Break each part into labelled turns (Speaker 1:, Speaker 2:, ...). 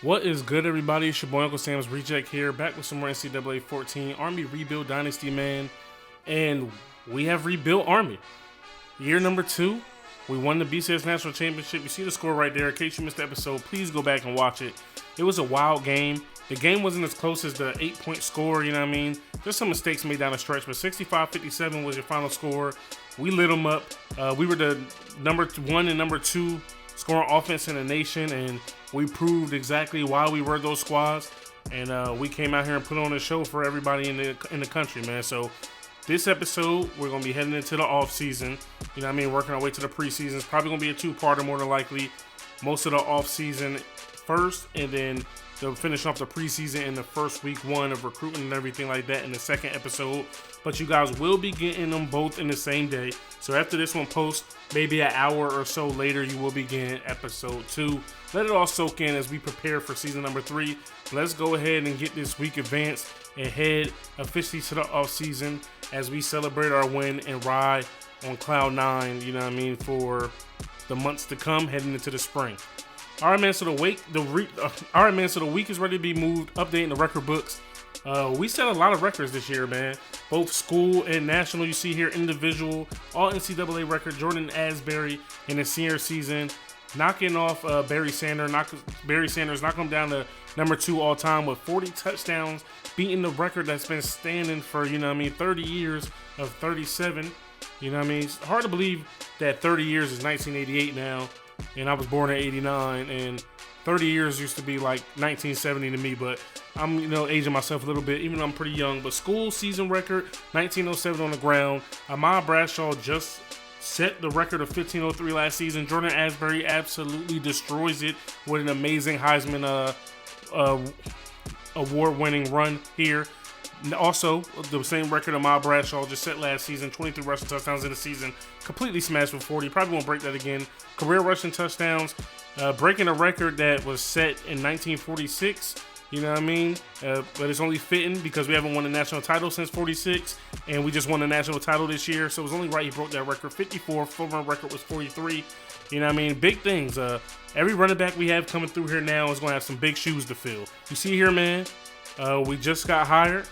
Speaker 1: What is good, everybody? It's your boy Uncle Sam's Reject here, back with some more NCAA 14 Army Rebuild Dynasty, man. And we have rebuilt Army. Year number 2, we won the BCS National Championship. You see the score right there. In case you missed the episode, please go back and watch it. It was a wild game. The game wasn't as close as the 8-point score, you know what I mean? There's some mistakes made down the stretch, but 65-57 was your final score. We lit them up. We were the number 1 and number 2 scoring offense in the nation, and we proved exactly why we were those squads. And we came out here and put on a show for everybody in the country, man. So this episode, we're going to be heading into the offseason. You know what I mean? Working our way to the preseason. It's probably going to be a two-parter more than likely. Most of the offseason first, and then they'll finish off the preseason in the first week 1 of recruiting and everything like that in the second episode. But you guys will be getting them both in the same day. So after this one posts, maybe an hour or so later, you will be getting episode 2. Let it all soak in as we prepare for season number 3. Let's go ahead and get this week advanced and head officially to the offseason as we celebrate our win and ride on cloud 9, you know what I mean, for the months to come heading into the spring. All right, man. So the week is ready to be moved. Updating the record books. We set a lot of records this year, man. Both school and national. You see here individual, all NCAA record. Jordan Asbury in his senior season, knocking off Barry Sanders. Knocking him down to number 2 all time with 40 touchdowns, beating the record that's been standing for 30 years of 37. You know what I mean? It's hard to believe that 30 years is 1988 now. And I was born in 89, and 30 years used to be like 1970 to me, but I'm, aging myself a little bit, even though I'm pretty young. But school season record, 1907 on the ground. Ahmad Bradshaw just set the record of 1503 last season. Jordan Asbury absolutely destroys it with an amazing Heisman award-winning run here. Also, the same record Ahmad Bradshaw just set last season, 23 rushing touchdowns in the season, completely smashed with 40. Probably won't break that again. Career rushing touchdowns, breaking a record that was set in 1946. You know what I mean? But it's only fitting because we haven't won a national title since 46, and we just won a national title this year, so it was only right he broke that record. 54, former record was 43. You know what I mean? Big things. Every running back we have coming through here now is going to have some big shoes to fill. You see here, man, we just got hired.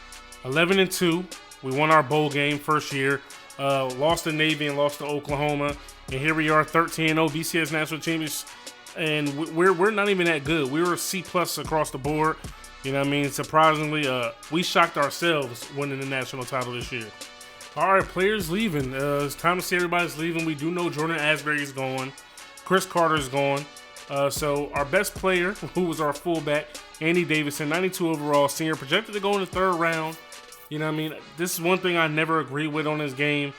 Speaker 1: 11-2. We won our bowl game first year. Lost to Navy and lost to Oklahoma. And here we are, 13-0 BCS National Champions. And we're not even that good. We were C+ across the board. You know what I mean? Surprisingly, we shocked ourselves winning the national title this year. All right, players leaving. It's time to see everybody's leaving. We do know Jordan Asbury is going. Chris Carter is going. So our best player, who was our fullback, Andy Davidson, 92 overall, senior, projected to go in the 3rd round. You know what I mean? This is one thing I never agreed with on this game.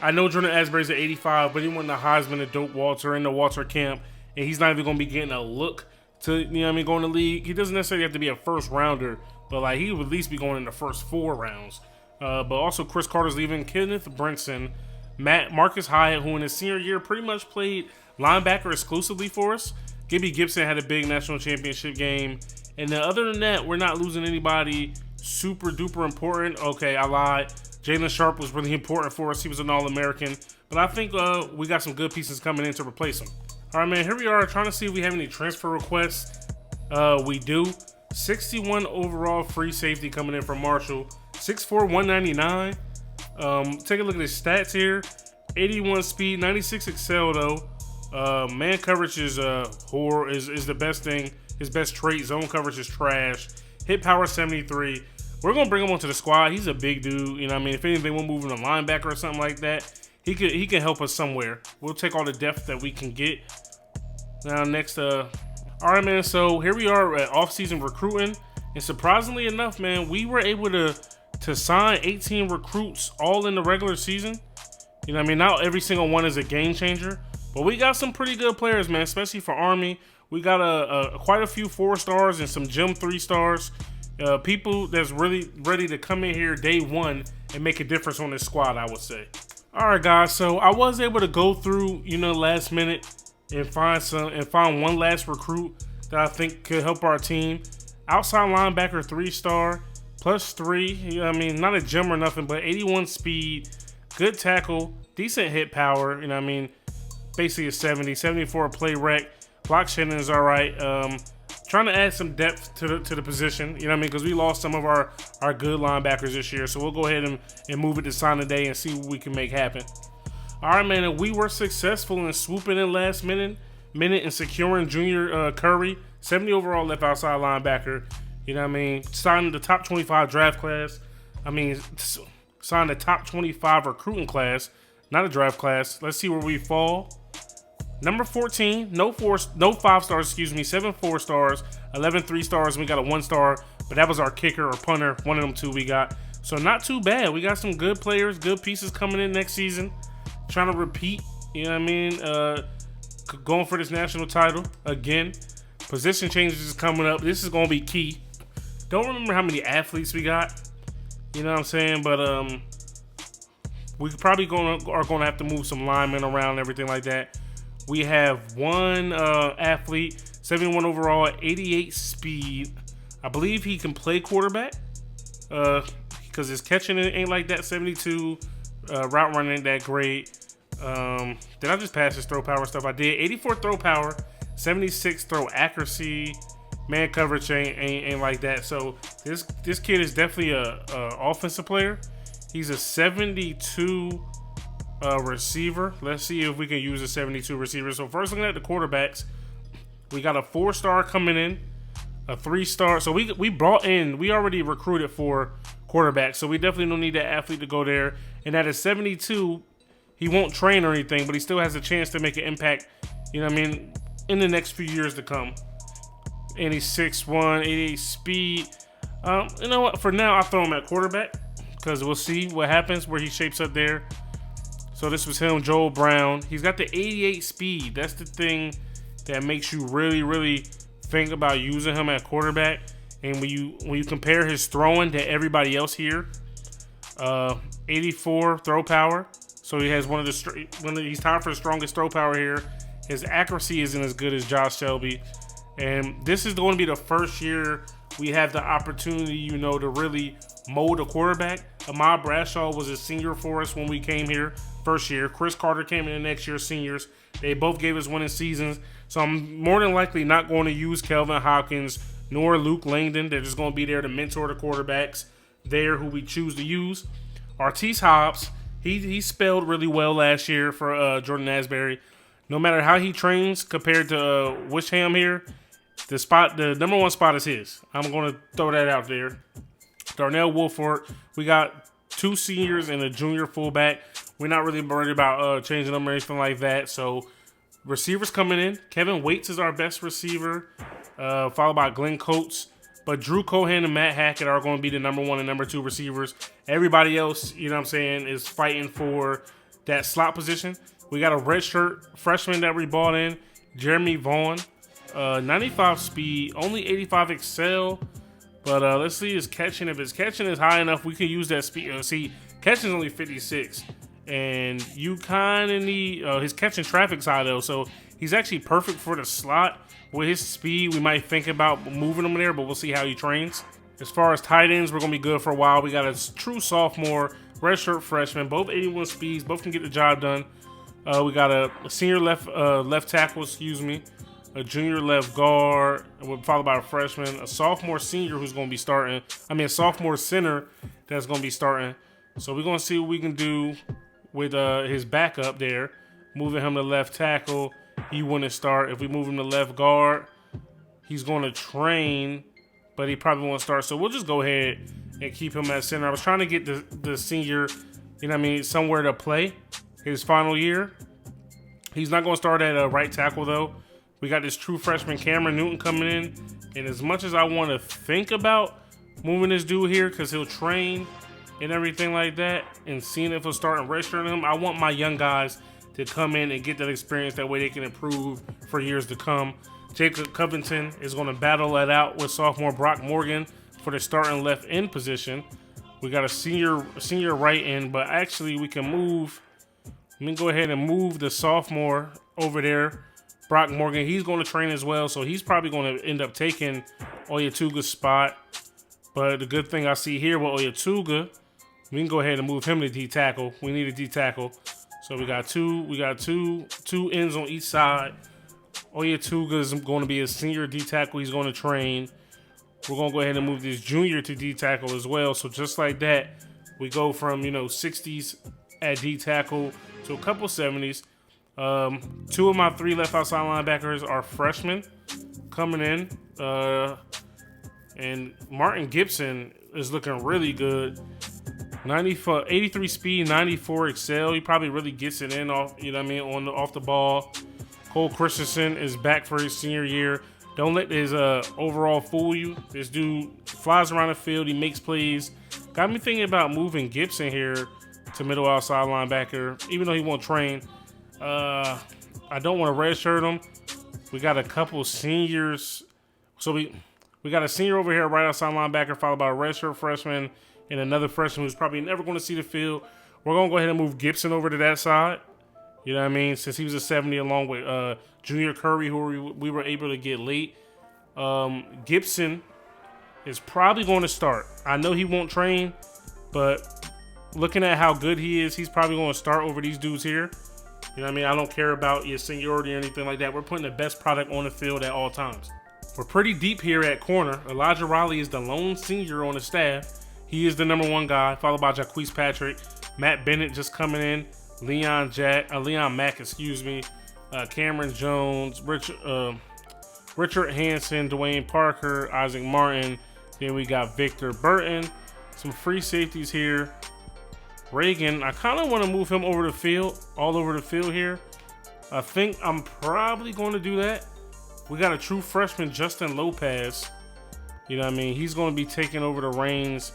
Speaker 1: I know Jordan Asbury's at 85, but he won the Heisman to Doak Walter in the Walter camp, and he's not even going to be getting a look to, go in the league. He doesn't necessarily have to be a first rounder, but he would at least be going in the first 4 rounds. But also Chris Carter's leaving, Kenneth Brinson, Marcus Hyatt, who in his senior year pretty much played linebacker exclusively for us. Gibby Gibson had a big national championship game. And then other than that, we're not losing anybody super duper important. Okay, I lied. Jalen Sharp was really important for us. He was an All-American. But I think we got some good pieces coming in to replace him. All right, man, here we are trying to see if we have any transfer requests. We do. 61 overall free safety coming in from Marshall. 6'4", 199. Take a look at his stats here. 81 speed, 96 excel though. Man coverage is the best thing. His best trait. Zone coverage is trash. Hit power 73. We're gonna bring him onto the squad. He's a big dude. You know what I mean? If anything, we'll move him to linebacker or something like that. He can help us somewhere. We'll take all the depth that we can get. Now next, all right, man. So here we are at off-season recruiting, and surprisingly enough, man, we were able to sign 18 recruits all in the regular season. You know what I mean? Not every single one is a game changer, but we got some pretty good players, man, especially for Army. We got quite a few 4-stars and some gym 3-stars. People that's really ready to come in here day 1 and make a difference on this squad, I would say. All right, guys. So I was able to go through, last minute and find one last recruit that I think could help our team. Outside linebacker, 3-star, +3. You know what I mean? Not a gem or nothing, but 81 speed, good tackle, decent hit power. You know what I mean? Basically a 70, 74 play rec. Block shedding is all right. trying to add some depth to the position. You know what I mean? Because we lost some of our good linebackers this year. So we'll go ahead and move it to sign a day and see what we can make happen. All right, man. And we were successful in swooping in last minute and securing Junior Curry, 70 overall left outside linebacker. You know what I mean? Signed the top 25 draft class. I mean, signed the top 25 recruiting class, not a draft class. Let's see where we fall. Number 14, no 5 stars, 7 4 stars, 11 3 stars, and we got a 1 star, but that was our kicker or punter, one of them 2 we got. So not too bad. We got some good players, good pieces coming in next season. Trying to repeat, you know what I mean? Going for this national title again. Position changes is coming up. This is going to be key. Don't remember how many athletes we got. You know what I'm saying? But we probably are going to have to move some linemen around and everything like that. We have 1 athlete, 71 overall, 88 speed. I believe he can play quarterback because his catching ain't like that. 72 route running ain't that great. Did I just pass his throw power and stuff? I did. 84 throw power, 76 throw accuracy. Man coverage ain't like that. So this kid is definitely a offensive player. He's a 72 receiver. Let's see if we can use a 72 receiver. So first, looking at the quarterbacks, we got a 4-star coming in, a 3-star. So we brought in, we already recruited for quarterbacks. So we definitely don't need that athlete to go there. And at a 72, he won't train or anything, but he still has a chance to make an impact, you know what I mean, in the next few years to come. And he's 6'1", 88 speed. You know what? For now, I'll throw him at quarterback because we'll see what happens, where he shapes up there. So this was him, Joel Brown. He's got the 88 speed. That's the thing that makes you really, really think about using him at quarterback. And when you compare his throwing to everybody else here, 84 throw power. So he has he's tied for the strongest throw power here. His accuracy isn't as good as Josh Shelby. And this is going to be the first year we have the opportunity, to really mold a quarterback. Ahmad Bradshaw was a senior for us when we came here first year. Chris Carter came in the next year, seniors. They both gave us winning seasons. So I'm more than likely not going to use Kelvin Hopkins nor Luke Langdon. They're just going to be there to mentor the quarterbacks there who we choose to use. Artis Hobbs, he spelled really well last year for Jordan Asbury. No matter how he trains compared to Wisham here, the number 1 spot is his. I'm going to throw that out there. Darnell Wolford, we got 2 seniors and a junior fullback. We're not really worried about changing them or anything like that. So receivers coming in. Kevin Waits is our best receiver, followed by Glenn Coates. But Drew Cohen and Matt Hackett are going to be the number 1 and number 2 receivers. Everybody else, is fighting for that slot position. We got a redshirt freshman that we brought in, Jeremy Vaughn. 95 speed, only 85 excel. But let's see his catching. If his catching is high enough, we can use that speed. See, catching is only 56. And you kind of need his catching traffic's high, though. So he's actually perfect for the slot. With his speed, we might think about moving him there, but we'll see how he trains. As far as tight ends, we're going to be good for a while. We got a true sophomore, redshirt freshman, both 81 speeds, both can get the job done. We got a senior left tackle, a junior left guard, followed by a freshman, a sophomore senior who's going to be starting. A sophomore center that's going to be starting. So we're going to see what we can do with his backup there. Moving him to left tackle, he wouldn't start. If we move him to left guard, he's going to train, but he probably won't start. So we'll just go ahead and keep him at center. I was trying to get the senior, somewhere to play his final year. He's not going to start at right tackle, though. We got this true freshman, Cameron Newton, coming in. And as much as I want to think about moving this dude here because he'll train and everything like that and seeing if he'll start and redshirting him, I want my young guys to come in and get that experience. That way they can improve for years to come. Jacob Covington is going to battle that out with sophomore Brock Morgan for the starting left end position. We got a senior right end, but actually we can move. Let me go ahead and move the sophomore over there. Brock Morgan, he's going to train as well, so he's probably going to end up taking Oyatuga's spot. But the good thing I see here with Oyatuga, we can go ahead and move him to D tackle. We need a D tackle. So we got two ends on each side. Oyatuga is going to be a senior D tackle. He's going to train. We're going to go ahead and move this junior to D tackle as well. So just like that, we go from, 60s at D tackle to a couple 70s. 2 of my 3 left outside linebackers are freshmen coming in. And Martin Gibson is looking really good. 83 speed, 94 excel. He probably really gets it in off, off the ball. Cole Christensen is back for his senior year. Don't let his overall fool you. This dude flies around the field. He makes plays. Got me thinking about moving Gibson here to middle outside linebacker, even though he won't train. I don't want to redshirt him. We got a couple seniors. So we got a senior over here, right outside linebacker, followed by a redshirt freshman and another freshman who's probably never going to see the field. We're going to go ahead and move Gibson over to that side. You know what I mean? Since he was a 70 along with Junior Curry, who we were able to get late. Gibson is probably going to start. I know he won't train, but looking at how good he is, he's probably going to start over these dudes here. You know what I mean? I don't care about your seniority or anything like that. We're putting the best product on the field at all times. We're pretty deep here at corner. Elijah Riley is the lone senior on the staff. He is the number 1 guy, followed by Jaquise Patrick. Matt Bennett just coming in. Leon Mack, Cameron Jones, Richard Hansen, Dwayne Parker, Isaac Martin. Then we got Victor Burton. Some free safeties here. Reagan, I kind of want to move him over the field, all over the field here. I think I'm probably going to do that. We got a true freshman, Justin Lopez. You know what I mean? He's going to be taking over the reins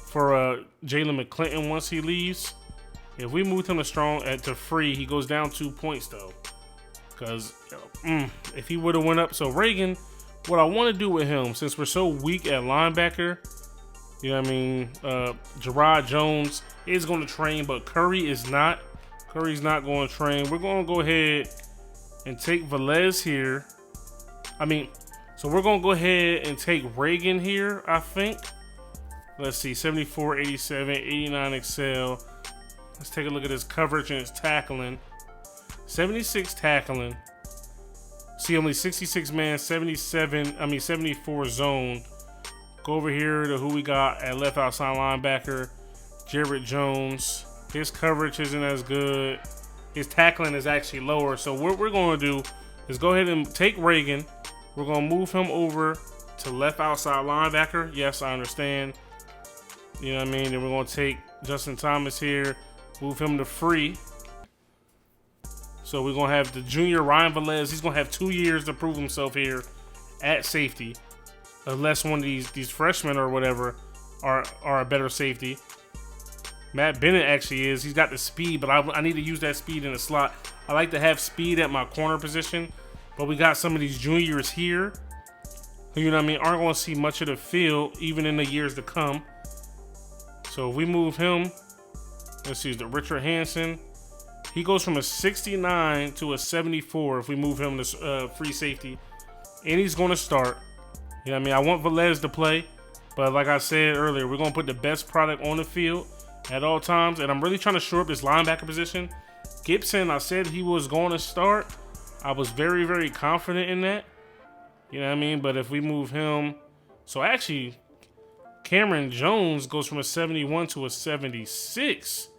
Speaker 1: for Jalen McClinton once he leaves. If we move him to free, he goes down 2 points though. Because if he would have went up. So Reagan, what I want to do with him, since we're so weak at linebacker, you know what I mean? Gerard Jones is going to train, but Curry is not. Curry's not going to train. We're going to go ahead and take Velez here. So we're going to go ahead and take Reagan here, I think. Let's see, 74, 87, 89 excel. Let's take a look at his coverage and his tackling. 76 tackling. See, only 66 man, 74 zone. Go over here to who we got at left outside linebacker, Jared Jones. His coverage isn't as good. His tackling is actually lower. So what we're going to do is go ahead and take Reagan. We're going to move him over to left outside linebacker. Yes, I understand. You know what I mean? And we're going to take Justin Thomas here, move him to free. So we're going to have the junior Ryan Velez. He's going to have 2 years to prove himself here at safety. Unless one of these freshmen or whatever are a better safety. Matt Bennett actually is. He's got the speed, but I need to use that speed in the slot. I like to have speed at my corner position. But we got some of these juniors here who, you know what I mean, aren't going to see much of the field even in the years to come. So if we move him, let's see, the Richard Hansen. He goes from a 69 to a 74 if we move him to free safety. And he's going to start. You know what I mean? I want Velez to play. But like I said earlier, we're going to put the best product on the field at all times. And I'm really trying to shore up this linebacker position. Gibson, I said he was going to start. I was very, very confident in that. You know what I mean? But if we move him... So actually, Cameron Jones goes from a 71 to a 76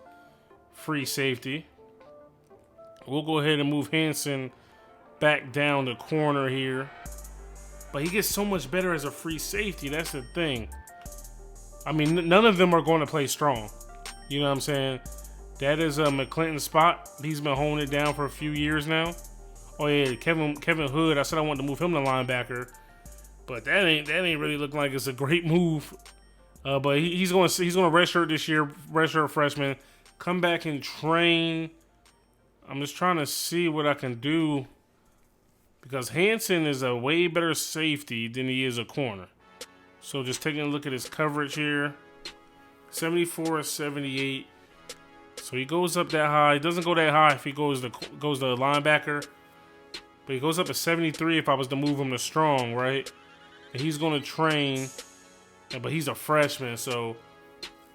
Speaker 1: free safety. We'll go ahead and move Hansen back down the corner here. But he gets so much better as a free safety. That's the thing. I mean, none of them are going to play strong. You know what I'm saying? That is a McClinton spot. He's been holding it down for a few years now. Oh yeah, Kevin Hood. I said I wanted to move him to linebacker, but that ain't really looking like it's a great move. But he's going to redshirt this year, redshirt freshman, come back and train. I'm just trying to see what I can do because Hansen is a way better safety than he is a corner. So just taking a look at his coverage here, 74, 78. So he goes up that high. He doesn't go that high if he goes to linebacker. But he goes up to 73 if I was to move him to strong, right? And he's going to train, but he's a freshman, so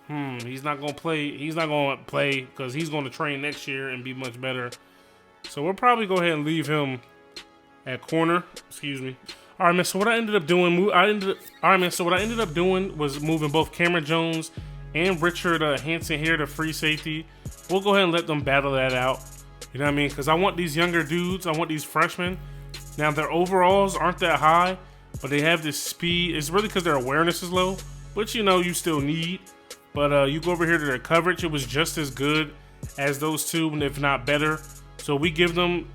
Speaker 1: he's not going to play. He's not going to play because he's going to train next year and be much better. So we'll probably go ahead and leave him at corner. Excuse me. All right, man. So what I ended up doing, was moving both Cameron Jones and Richard Hansen here to free safety. We'll go ahead and let them battle that out. You know what I mean? Because I want these younger dudes. I want these freshmen. Now their overalls aren't that high, but they have this speed. It's really because their awareness is low, which you still need. But you go over here to their coverage. It was just as good as those two, and if not better. So we give them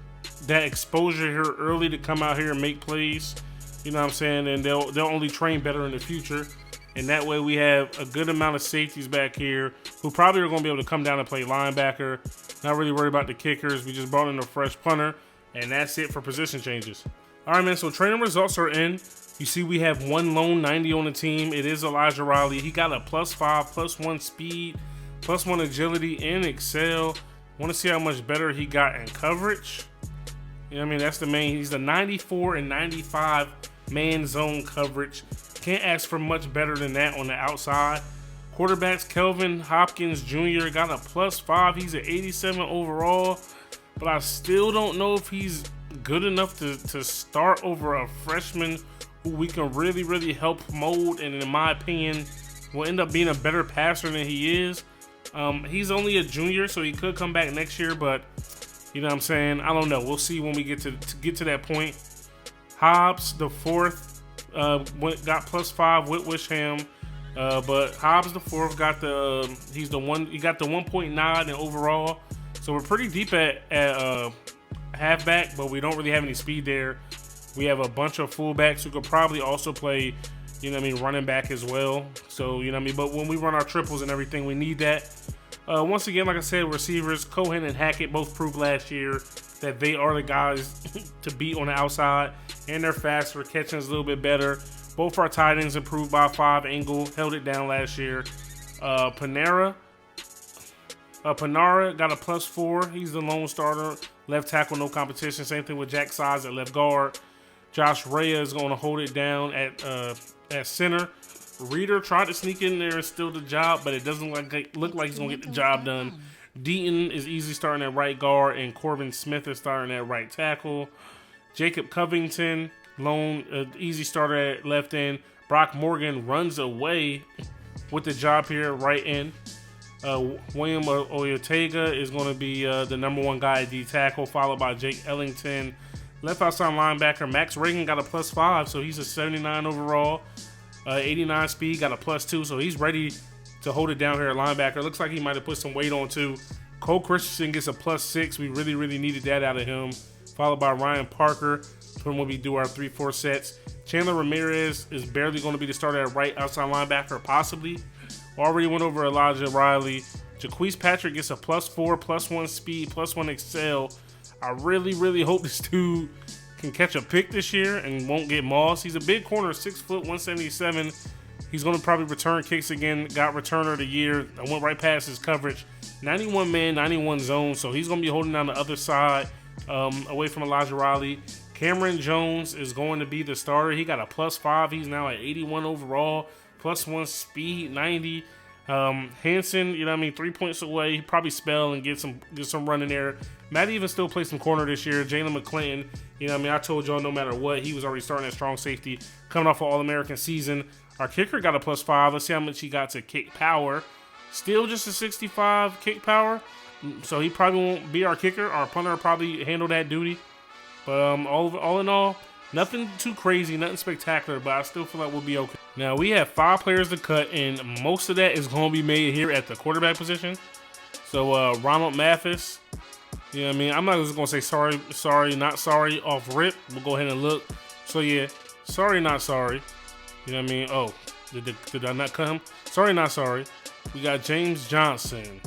Speaker 1: that exposure here early to come out here and make plays. You know what I'm saying? And they'll only train better in the future. And that way we have a good amount of safeties back here who probably are going to be able to come down and play linebacker. Not really worried about the kickers. We just brought in a fresh punter. And that's it for position changes. All right, man. So training results are in. You see we have one lone 90 on the team. It is Elijah Riley. He got a +5, +1 speed, +1 agility, and excel. Want to see how much better he got in coverage. You know what I mean? That's the main. He's the 94 and 95 man zone coverage. Can't ask for much better than that on the outside. Quarterbacks, Kelvin Hopkins Jr. got a +5. He's an 87 overall. But I still don't know if he's good enough to start over a freshman who we can really, really help mold. And in my opinion, will end up being a better passer than he is. He's only a junior, so he could come back next year. But you know what I'm saying? I don't know. We'll see when we get to that point. Hobbs, the fourth, got +5 with Wisham. But Hobbs, the fourth, got he got the 1.9 in overall. So we're pretty deep at halfback, but we don't really have any speed there. We have a bunch of fullbacks who could probably also play, running back as well. So, but when we run our triples and everything, we need that. Once again, like I said, receivers, Cohen and Hackett both proved last year that they are the guys to beat on the outside, and they're faster, catching us a little bit better. Both our tight ends improved by 5. Engel held it down last year. Panara got a +4. He's the lone starter. Left tackle, no competition. Same thing with Jack Size at left guard. Josh Rhea is going to hold it down at center. Reeder tried to sneak in there and steal the job, but it doesn't look like he's going to get the job done. Deaton is easy starting at right guard, and Corbin Smith is starting at right tackle. Jacob Covington, lone easy starter at left end. Brock Morgan runs away with the job here at right end. William Oyotega is going to be the #1 guy at D tackle, followed by Jake Ellington. Left outside linebacker, Max Reagan got a +5, so he's a 79 overall. 89 speed, got a +2, so he's ready to hold it down here at linebacker. Looks like he might have put some weight on too. Cole Christensen gets a +6. We really, really needed that out of him. Followed by Ryan Parker when we do our 3-4 sets. Chandler Ramirez is barely going to be the starter at right outside linebacker, possibly. Already went over Elijah Riley. Jaquise Patrick gets a +4, +1 speed, +1 excel. I really, really hope this dude can catch a pick this year and won't get mossed. He's a big corner, 6 foot, 177. He's going to probably return kicks again. Got returner of the year. I went right past his coverage. 91 man, 91 zone. So he's going to be holding down the other side away from Elijah Riley. Cameron Jones is going to be the starter. He got a +5. He's now at 81 overall. +1 speed, 90. Hansen, 3 points away. He probably spell and get some run in there. Matt even still plays some corner this year. Jalen McClinton, I told y'all no matter what, he was already starting at strong safety, coming off an All-American season. Our kicker got a +5. Let's see how much he got to kick power. Still just a 65 kick power, so he probably won't be our kicker. Our punter will probably handle that duty. But all in all, nothing too crazy, nothing spectacular, but I still feel like we'll be okay. Now, we have 5 players to cut, and most of that is going to be made here at the quarterback position. So, Ronald Mathis, I'm not just going to say sorry, not sorry off rip. We'll go ahead and look. So, yeah, sorry, not sorry. Oh, did I not cut him? Sorry, not sorry. We got James Johnson.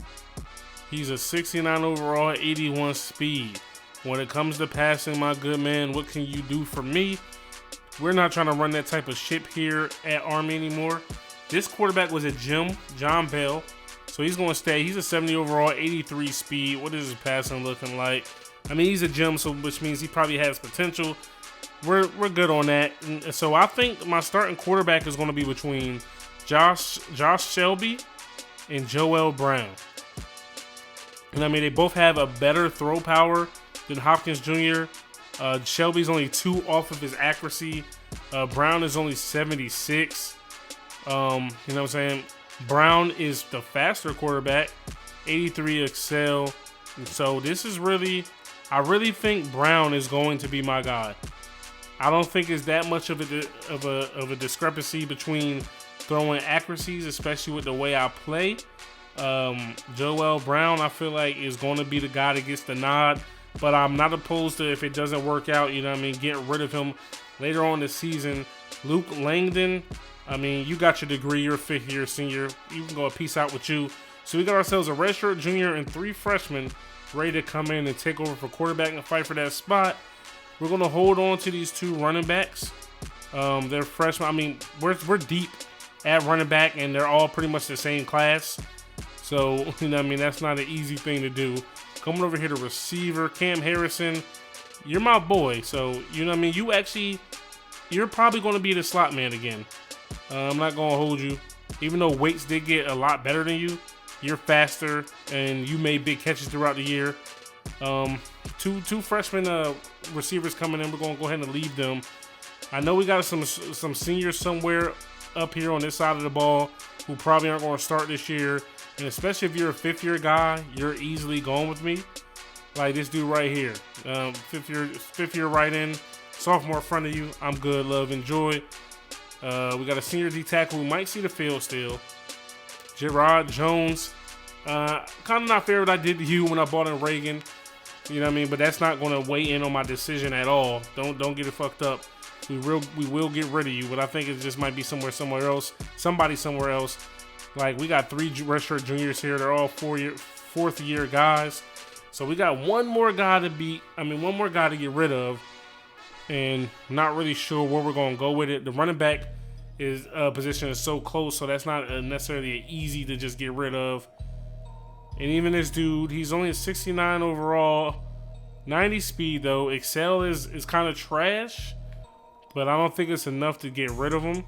Speaker 1: He's a 69 overall, 81 speed. When it comes to passing, my good man, what can you do for me? We're not trying to run that type of ship here at Army anymore. This quarterback was a Jim, John Bell. So he's going to stay. He's a 70 overall, 83 speed. What is his passing looking like? He's a Jim, so which means he probably has potential. We're good on that. And so I think my starting quarterback is going to be between Josh Shelby and Joel Brown. And they both have a better throw power than Hopkins Jr. Shelby's only 2 off of his accuracy. Brown is only 76. You know what I'm saying? Brown is the faster quarterback, 83 Excel. And so this is really, I really think Brown is going to be my guy. I don't think it's that much of a discrepancy between throwing accuracies, especially with the way I play. Joel Brown, I feel like, is going to be the guy that gets the nod, but I'm not opposed to, if it doesn't work out, you know what I mean, getting rid of him later on this season. Luke Langdon, I mean, you got your degree, you're a 5th-year senior. You can go a peace out with you. So we got ourselves a redshirt junior and 3 freshmen ready to come in and take over for quarterback and fight for that spot. We're going to hold on to these 2 running backs. They're freshmen. I mean, we're deep at running back, and they're all pretty much the same class. So, you know what I mean, that's not an easy thing to do. Coming over here to receiver, Cam Harrison, you're my boy. So, you know what I mean, you're probably going to be the slot man again. I'm not going to hold you. Even though Waits did get a lot better than you, you're faster, and you made big catches throughout the year. Two freshman receivers coming in. We're going to go ahead and leave them. I know we got some seniors somewhere up here on this side of the ball who probably aren't going to start this year. And especially if you're a 5th-year guy, you're easily going with me. Like this dude right here. 5th year right in. Sophomore in front of you. I'm good, love, enjoy. We got a senior D tackle who might see the field still. Gerard Jones. Kind of not fair what I did to you when I bought in Reagan. You know what I mean? But that's not going to weigh in on my decision at all. Don't get it fucked up. We will get rid of you, but I think it just might be somewhere else. Somebody somewhere else. Like, we got 3 redshirt juniors here. They're all 4th-year guys. So we got one more guy to get rid of. And not really sure where we're going to go with it. The running back position is so close, so that's not necessarily easy to just get rid of. And even this dude, he's only a 69 overall, 90 speed though. Excel is kind of trash, but I don't think it's enough to get rid of him.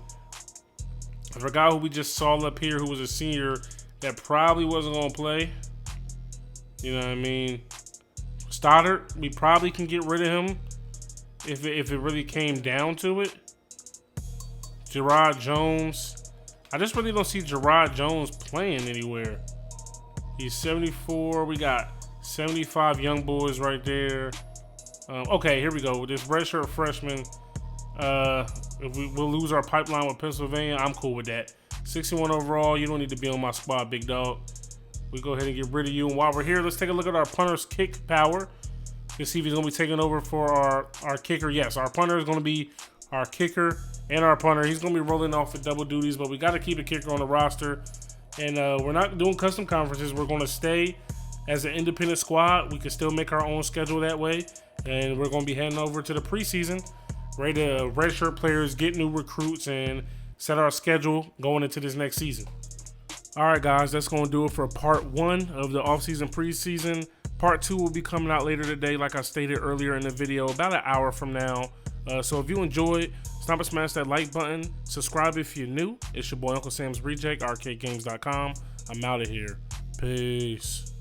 Speaker 1: For a guy who we just saw up here who was a senior that probably wasn't going to play, you know what I mean? Stoddard, we probably can get rid of him if it really came down to it. Gerard Jones, I just really don't see Gerard Jones playing anywhere. He's 74. We got 75 young boys right there. Okay, here we go. With this redshirt freshman, if we'll lose our pipeline with Pennsylvania, I'm cool with that. 61 overall. You don't need to be on my squad, big dog. We go ahead and get rid of you. And while we're here, let's take a look at our punter's kick power. Let's see if he's going to be taking over for our kicker. Yes, our punter is going to be our kicker and our punter. He's going to be rolling off with double duties, but we got to keep a kicker on the roster. And we're not doing custom conferences. We're going to stay as an independent squad. We can still make our own schedule that way. And we're going to be heading over to the preseason, ready to redshirt players, get new recruits, and set our schedule going into this next season. All right, guys, that's going to do it for part 1 of the offseason preseason. Part 2 will be coming out later today, like I stated earlier in the video, about an hour from now. So if you enjoyed, stop and smash that like button. Subscribe if you're new. It's your boy Uncle Sam's Reject, arcadegames.com. I'm out of here. Peace.